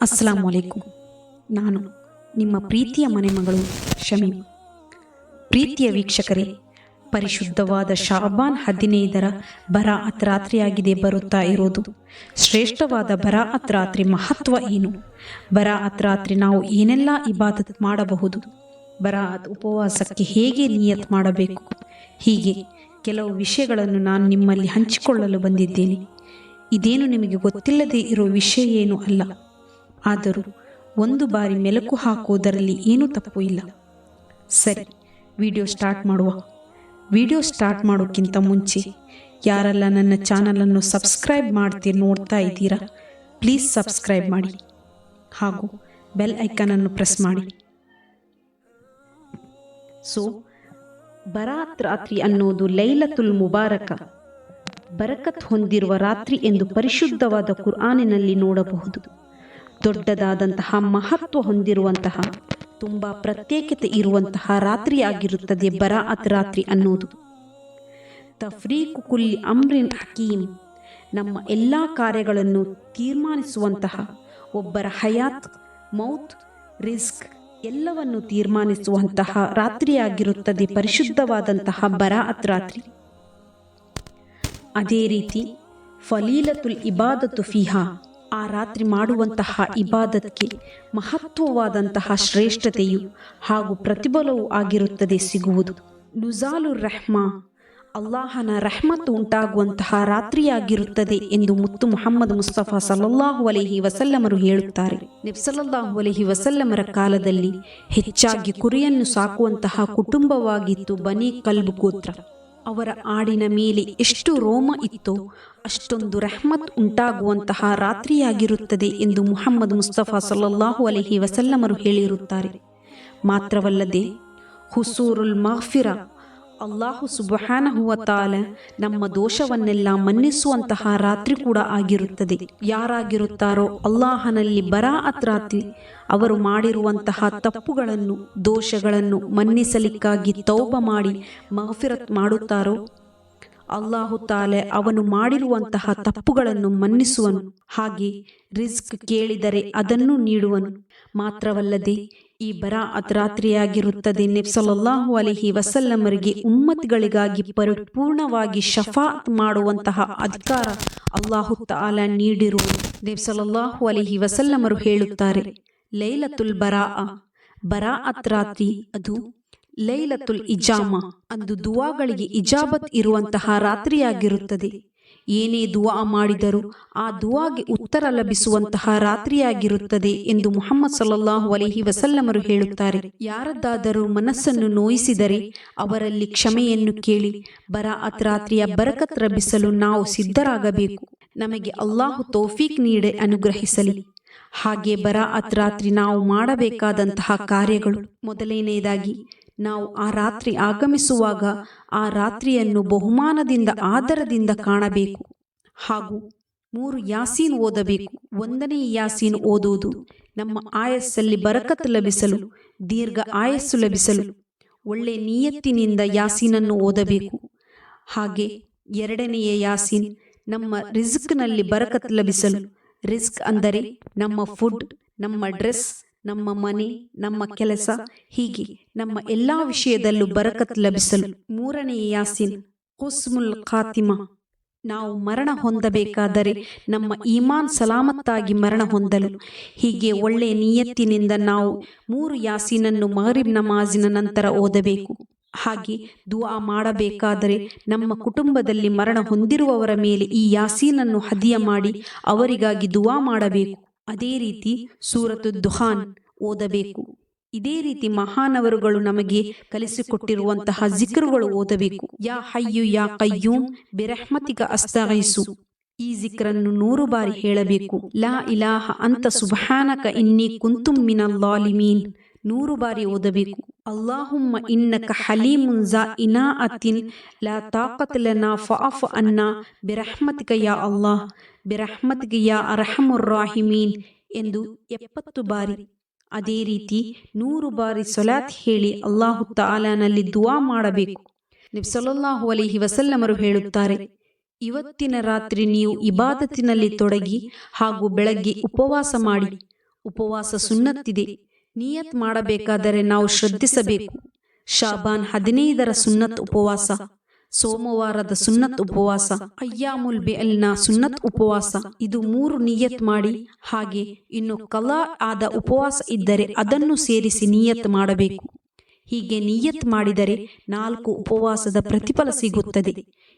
ಅಸ್ಸಲಾಂ ವಲೈಕುಂ. ನಾನು ನಿಮ್ಮ ಪ್ರೀತಿಯ ಮನೆಮಗಳು ಶಮೀಮ್. ಪ್ರೀತಿಯ ವೀಕ್ಷಕರೇ, ಪರಿಶುದ್ಧವಾದ ಶಾಬಾನ್ 15ರ ಬರಾಅತ್ ರಾತ್ರಿಯಾಗಿದೆ ಬರುತ್ತಾ ಇರೋದು. ಶ್ರೇಷ್ಠವಾದ ಬರಾಅತ್ ರಾತ್ರಿ ಮಹತ್ವ ಏನು? ಬರಾಅತ್ ರಾತ್ರಿ ನಾವು ಏನೆಲ್ಲ ಇಬಾದತ್ ಮಾಡಬಹುದು? ಬರಾಅತ್ ಉಪವಾಸಕ್ಕೆ ಹೇಗೆ ನಿಯತ್ ಮಾಡಬೇಕು? ಹೀಗೆ ಕೆಲವು ವಿಷಯಗಳನ್ನು ನಾನು ನಿಮ್ಮಲ್ಲಿ ಹಂಚಿಕೊಳ್ಳಲು ಬಂದಿದ್ದೇನೆ. ಇದೇನು ನಿಮಗೆ ಗೊತ್ತಿಲ್ಲದೆ ಇರೋ ವಿಷಯ ಏನೂ ಅಲ್ಲ. ಆದರೂ ಒಂದು ಬಾರಿ ಮೆಲುಕು ಹಾಕುವುದರಲ್ಲಿ ಏನೂ ತಪ್ಪು ಇಲ್ಲ. ಸರಿ, ವಿಡಿಯೋ ಸ್ಟಾರ್ಟ್ ಮಾಡುವ. ವಿಡಿಯೋ ಸ್ಟಾರ್ಟ್ ಮಾಡೋಕ್ಕಿಂತ ಮುಂಚೆ ಯಾರೆಲ್ಲ ನನ್ನ ಚಾನಲನ್ನು ಸಬ್ಸ್ಕ್ರೈಬ್ ನೋಡ್ತಾ ಇದ್ದೀರಾ, ಪ್ಲೀಸ್ ಸಬ್ಸ್ಕ್ರೈಬ್ ಮಾಡಿ ಹಾಗೂ ಬೆಲ್ ಐಕನನ್ನು ಪ್ರೆಸ್ ಮಾಡಿ. ಸೊ, ಬರಾತ್ ರಾತ್ರಿ ಅನ್ನೋದು ಲೈಲತುಲ್ ಮುಬಾರಕ, ಬರಕತ್ ಹೊಂದಿರುವ ರಾತ್ರಿ ಎಂದು ಪರಿಶುದ್ಧವಾದ ಕುರ್ಆನಿನಲ್ಲಿ ನೋಡಬಹುದು. ದೊಡ್ಡದಾದಂತಹ ಮಹತ್ವ ಹೊಂದಿರುವಂತಹ, ತುಂಬ ಪ್ರತ್ಯೇಕತೆ ಇರುವಂತಹ ರಾತ್ರಿಯಾಗಿರುತ್ತದೆ ಬರಾಅತ್ ರಾತ್ರಿ ಅನ್ನೋದು. ತಫ್ರೀಕು ಕುಲ್ಲಿ ಅಮ್ರಿನ್ ಹಕೀಮ್, ನಮ್ಮ ಎಲ್ಲ ಕಾರ್ಯಗಳನ್ನು ತೀರ್ಮಾನಿಸುವಂತಹ, ಒಬ್ಬರ ಹಯಾತ್, ಮೌತ್, ರಿಸ್ಕ್ ಎಲ್ಲವನ್ನು ತೀರ್ಮಾನಿಸುವಂತಹ ರಾತ್ರಿಯಾಗಿರುತ್ತದೆ ಪರಿಶುದ್ಧವಾದಂತಹ ಬರಾಅತ್ ರಾತ್ರಿ. ಅದೇ ರೀತಿ ಫಲೀಲತುಲ್ ಇಬಾದತು ಫಿಹಾ, ಆ ರಾತ್ರಿ ಮಾಡುವಂತಹ ಇಬಾದತ್ಗೆ ಮಹತ್ವವಾದಂತಹ ಶ್ರೇಷ್ಠತೆಯು ಹಾಗೂ ಪ್ರತಿಫಲವೂ ಆಗಿರುತ್ತದೆ ಸಿಗುವುದು. ನುಜಾಲುರ್ ರಹ್ಮಾ, ಅಲ್ಲಾಹನ ರಹ್ಮತ್ ಉಂಟಾಗುವಂತಹ ರಾತ್ರಿಯಾಗಿರುತ್ತದೆ ಎಂದು ಮುತ್ತು ಮುಹಮ್ಮದ್ ಮುಸ್ತಫಾ ಸಲ್ಲಲ್ಲಾಹು ಅಲೈಹಿ ವಸಲ್ಲಮರು ಹೇಳುತ್ತಾರೆ. ನಬಿ ಸಲ್ಲಲ್ಲಾಹು ಅಲೈಹಿ ವಸಲ್ಲಮರ ಕಾಲದಲ್ಲಿ ಹೆಚ್ಚಾಗಿ ಕುರಿಯನ್ನು ಸಾಕುವಂತಹ ಕುಟುಂಬವಾಗಿತ್ತು ಬನಿ ಕಲ್ಬ್ ಗೋತ್ರ. ಅವರ ಆಡಿನ ಮೇಲೆ ಎಷ್ಟು ರೋಮ ಇತ್ತೋ ಅಷ್ಟೊಂದು ರಹ್ಮತ್ ಉಂಟಾಗುವಂತಹ ರಾತ್ರಿಯಾಗಿರುತ್ತದೆ ಎಂದು ಮುಹಮ್ಮದ್ ಮುಸ್ತಫಾ ಸಲ್ಲಲ್ಲಾಹು ಅಲೈಹಿ ವಸಲ್ಲಮರು ಹೇಳಿರುತ್ತಾರೆ. ಮಾತ್ರವಲ್ಲದೆ ಹುಸೂರುಲ್ ಮಗ್ಫಿರ, ಅಲ್ಲಾಹು ಸುಬ್ಹಾನಹು ವ ತಆಲ ನಮ್ಮ ದೋಷವನ್ನೆಲ್ಲ ಮನ್ನಿಸುವಂತಹ ರಾತ್ರಿ ಕೂಡ ಆಗಿರುತ್ತದೆ. ಯಾರಾಗಿರುತ್ತಾರೋ ಅಲ್ಲಾಹನಲ್ಲಿ ಬರಾಅತ್ ರಾತ್ರಿ ಅವರು ಮಾಡಿರುವಂತಹ ತಪ್ಪುಗಳನ್ನು, ದೋಷಗಳನ್ನು ಮನ್ನಿಸಲಿಕ್ಕಾಗಿ ತೌಬ ಮಾಡಿ ಮಗ್ಫಿರತ್ ಮಾಡುತ್ತಾರೋ, ಅಲ್ಲಾಹು ತಾಲೆ ಅವನು ಮಾಡಿರುವಂತಹ ತಪ್ಪುಗಳನ್ನು ಮನ್ನಿಸುವನು. ಹಾಗೆ ರಿಸ್ಕ್ ಕೇಳಿದರೆ ಅದನ್ನು ನೀಡುವನು. ಮಾತ್ರವಲ್ಲದೆ ಈ ಬರಾಅತ್ ರಾತ್ರಿಯಾಗಿರುತ್ತದೆ ನಬಿ ಸಲ್ಲಲ್ಲಾಹು ಅಲೈಹಿ ವಸಲ್ಲಮರಿಗೆ ಉಮ್ಮತ್ಗಳಿಗಾಗಿ ಪರಿಪೂರ್ಣವಾಗಿ ಶಫಾಅತ್ ಮಾಡುವಂತಹ ಅಧಿಕಾರ ಅಲ್ಲಾಹು ತಾಲ ನೀಡಿರುವನು. ನಬಿ ಸಲ್ಲಲ್ಲಾಹು ಅಲೈಹಿ ವಸಲ್ಲಮರು ಹೇಳುತ್ತಾರೆ, ಲೈಲತುಲ್ ಬರಾಅತ್ ರಾತ್ರಿ ಅದು ಲೈಲತುಲ್ ಇಜಾಮಾ, ಅಂದು ದುವಾಗಳಿಗೆ ಇಜಾಬತ್ ಇರುವಂತಹ ರಾತ್ರಿಯಾಗಿರುತ್ತದೆ. ಏನೇ ದುವಾ ಮಾಡಿದರೂ ಆ ದುವಾಗೆ ಉತ್ತರ ಲಭಿಸುವಂತಹ ರಾತ್ರಿಯಾಗಿರುತ್ತದೆ ಎಂದು ಮುಹಮ್ಮದ್ ಸಲ್ಲಲ್ಲಾಹು ಅಲೈಹಿ ವಸಲ್ಲಮರು ಹೇಳುತ್ತಾರೆ. ಯಾರದ್ದಾದರೂ ಮನಸ್ಸನ್ನು ನೋಯಿಸಿದರೆ ಅವರಲ್ಲಿ ಕ್ಷಮೆಯನ್ನು ಕೇಳಿ ಬರಾಅತ್ ರಾತ್ರಿಯ ಬರಕತ್ ಲಭಿಸಲು ನಾವು ಸಿದ್ಧರಾಗಬೇಕು. ನಮಗೆ ಅಲ್ಲಾಹು ತೌಫೀಕ್ ನೀಡಿ ಅನುಗ್ರಹಿಸಲಿ. ಹಾಗೆ ಬರಾಅತ್ ರಾತ್ರಿ ನಾವು ಮಾಡಬೇಕಾದಂತಹ ಕಾರ್ಯಗಳು, ಮೊದಲನೆಯದಾಗಿ ನಾವು ಆ ರಾತ್ರಿ ಆಗಮಿಸುವಾಗ ಆ ರಾತ್ರಿಯನ್ನು ಬಹುಮಾನದಿಂದ, ಆದರದಿಂದ ಕಾಣಬೇಕು. ಹಾಗೂ 3 ಯಾಸೀನ್ ಓದಬೇಕು. 1ನೇ ಯಾಸೀನ್ ಓದುವುದು ನಮ್ಮ ಆಯಸ್ಸಲ್ಲಿ ಬರಕತ್ ಲಭಿಸಲು, ದೀರ್ಘ ಆಯಸ್ಸು ಲಭಿಸಲು ಒಳ್ಳೆ ನಿಯತ್ತಿನಿಂದ ಯಾಸೀನನ್ನು ಓದಬೇಕು. ಹಾಗೆ 2ನೆಯ ಯಾಸೀನ್ ನಮ್ಮ ರಿಸ್ಕ್ನಲ್ಲಿ ಬರಕತ್ ಲಭಿಸಲು. ರಿಸ್ಕ್ ಅಂದರೆ ನಮ್ಮ ಫುಡ್, ನಮ್ಮ ಡ್ರೆಸ್, ನಮ್ಮ ಮನೆ, ನಮ್ಮ ಕೆಲಸ, ಹೀಗೆ ನಮ್ಮ ಎಲ್ಲ ವಿಷಯದಲ್ಲೂ ಬರಕತ್ ಲಭಿಸಲು. 3ನೇ ಯಾಸೀನ್ ಹುಸ್ನುಲ್ ಖಾತಿಮಾ, ನಾವು ಮರಣ ಹೊಂದಬೇಕಾದರೆ ನಮ್ಮ ಈಮಾನ್ ಸಲಾಮತ್ತಾಗಿ ಮರಣ ಹೊಂದಲು. ಹೀಗೆ ಒಳ್ಳೆಯ ನಿಯತ್ತಿನಿಂದ ನಾವು 3 ಯಾಸೀನನ್ನು ಮಗರಿಬ್ ನಮಾಜಿನ ನಂತರ ಓದಬೇಕು. ಹಾಗೆ ದುಆ ಮಾಡಬೇಕಾದರೆ ನಮ್ಮ ಕುಟುಂಬದಲ್ಲಿ ಮರಣ ಹೊಂದಿರುವವರ ಮೇಲೆ ಈ ಯಾಸೀನನ್ನು ಹದಿಯ ಮಾಡಿ ಅವರಿಗಾಗಿ ದುಆ ಮಾಡಬೇಕು. ಅದೇ ರೀತಿ ಸೂರತು ದುಖಾನ್ ಓದಬೇಕು. ಇದೇ ರೀತಿ ಮಹಾನವರುಗಳು ನಮಗೆ ಕಲಿಸಿಕೊಟ್ಟಿರುವಂತಹ ಜಿಕ್ರುಗಳು ಓದಬೇಕು. ಯಾ ಹಯ್ಯು ಯಾ ಕಯ್ಯೂಮ್ ಬಿರಹ್ಮತಿಕ ಅಸ್ತಗೀಸು, ಈ ಜಿಕ್ರನ್ನು 100 ಬಾರಿ ಹೇಳಬೇಕು. ಲಾ ಇಲಾಹ ಅಂತ ಸುಬ್ಹಾನಕ ಇನ್ನಿ ಕುಂತುಂ ಮಿನಲ್ ಲಾಲಿಮೀನ್ 100 ಬಾರಿ ಓದಬೇಕು. ಅಲ್ಲಾಹುಮ್ಮ ಇನ್ನಕ ಹಲೀಮುನ್ ಜಾ ಇನಾಅತಿನ್ ಲಾ ತಾಕತ್ ಲನಾ ಫಅಫು ಅನ್ನಾ ಬಿರಹ್ಮತಿಕ ಯಾ ಅಲ್ಲಾಹ್ ಬಿರಹ್ಮತಿಕ ಯಾ ಅರ್ಹಮುರ್ ರಾಹಿಮೀನ್ ಎಂದು 70 ಬಾರಿ. ಅದೇ ರೀತಿ 100 ಬಾರಿ ಸಲಾತ್ ಹೇಳಿ ಅಲ್ಲಾಹು ತಾಲಾನಲ್ಲಿ ದುವಾ ಮಾಡಬೇಕು. ನಬಿ ಸಲ್ಲಲ್ಲಾಹು ಅಲೈಹಿ ವಸಲ್ಲಮರು ಹೇಳುತ್ತಾರೆ, ಇವತ್ತಿನ ರಾತ್ರಿ ನೀವು ಇಬಾದತಿನಲ್ಲಿ ತೊಡಗಿ ಹಾಗೂ ಬೆಳಗ್ಗೆ ಉಪವಾಸ ಮಾಡಿ ಉಪವಾಸ ಸುನ್ನತ್ತಿದೆ. ನಿಯತ್ ಮಾಡಬೇಕಾದರೆ ನಾವು ಶ್ರದ್ಧಿಸಬೇಕು. ಶಾಬಾನ್ 15ರ ಸುನ್ನತ್ ಉಪವಾಸ, ಸೋಮವಾರದ ಸುನ್ನತ್ ಉಪವಾಸ, ಅಯ್ಯಾಮುಲ್ ಬಿಅಲ್ನ ಸುನ್ನತ್ ಉಪವಾಸ, ಇದು 3 ನಿಯತ್ ಮಾಡಿ. ಹಾಗೆ ಇನ್ನು ಕಲಾ ಆದ ಉಪವಾಸ ಇದ್ದರೆ ಅದನ್ನು ಸೇರಿಸಿ ನಿಯತ್ ಮಾಡಬೇಕು. ಹೀಗೆ ನಿಯತ್ ಮಾಡಿದರೆ 4 ಉಪವಾಸದ ಪ್ರತಿಫಲ ಸಿಗುತ್ತದೆ.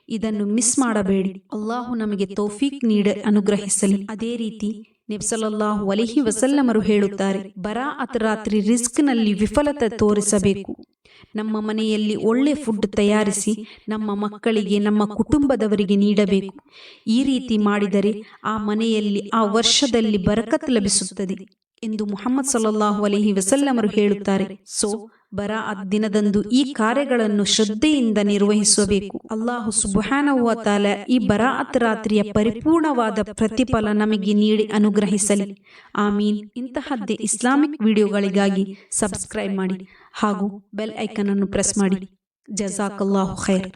ಇದನ್ನು ಮಿಸ್ ಮಾಡಬೇಡಿ. ಅಲ್ಲಾಹು ನಮಗೆ ತೌಫೀಕ್ ನೀಡಿ ಅನುಗ್ರಹಿಸಲಿ. ಅದೇ ರೀತಿ ನಬಿ ಸಲ್ಲಲ್ಲಾಹು ಅಲೈಹಿ ವಸಲ್ಲಮರು ಹೇಳುತ್ತಾರೆ, ಬರಾಅತ್ ರಾತ್ರಿ ರಿಸ್ಕ್ನಲ್ಲಿ ವಿಫಲತೆ ತೋರಿಸಬೇಕು. ನಮ್ಮ ಮನೆಯಲ್ಲಿ ಒಳ್ಳೆ ಫುಡ್ ತಯಾರಿಸಿ ನಮ್ಮ ಮಕ್ಕಳಿಗೆ, ನಮ್ಮ ಕುಟುಂಬದವರಿಗೆ ನೀಡಬೇಕು. ಈ ರೀತಿ ಮಾಡಿದರೆ ಆ ಮನೆಯಲ್ಲಿ ಆ ವರ್ಷದಲ್ಲಿ ಬರಕತ್ ಲಭಿಸುತ್ತದೆ ಎಂದು ಮುಹಮ್ಮದ್ ಸಲ್ಲಲ್ಲಾಹು ಅಲೈಹಿ ವಸಲ್ಲಮರು ಹೇಳುತ್ತಾರೆ. ಸೊ ಬರಾಅತ್ ದಿನದಂದು ಈ ಕಾರ್ಯಗಳನ್ನು ಶ್ರದ್ಧೆಯಿಂದ ನಿರ್ವಹಿಸಬೇಕು. ಅಲ್ಲಾಹು ಸುಬ್ಹಾನಹು ವ ತಆಲಾ ಈ ಬರಾಅತ್ ರಾತ್ರಿಯ ಪರಿಪೂರ್ಣವಾದ ಪ್ರತಿಫಲ ನಮಗೆ ನೀಡಿ ಅನುಗ್ರಹಿಸಲಿ. ಆಮೀನ್. ಇಂತಹದ್ದೇ ಇಸ್ಲಾಮಿಕ್ ವಿಡಿಯೋಗಳಿಗಾಗಿ ಸಬ್ಸ್ಕ್ರೈಬ್ ಮಾಡಿ ಹಾಗೂ ಬೆಲ್ ಐಕನ್ ಅನ್ನು ಪ್ರೆಸ್ ಮಾಡಿ. ಜಜಾಕಲ್ಲಾಹು ಖೈರ್.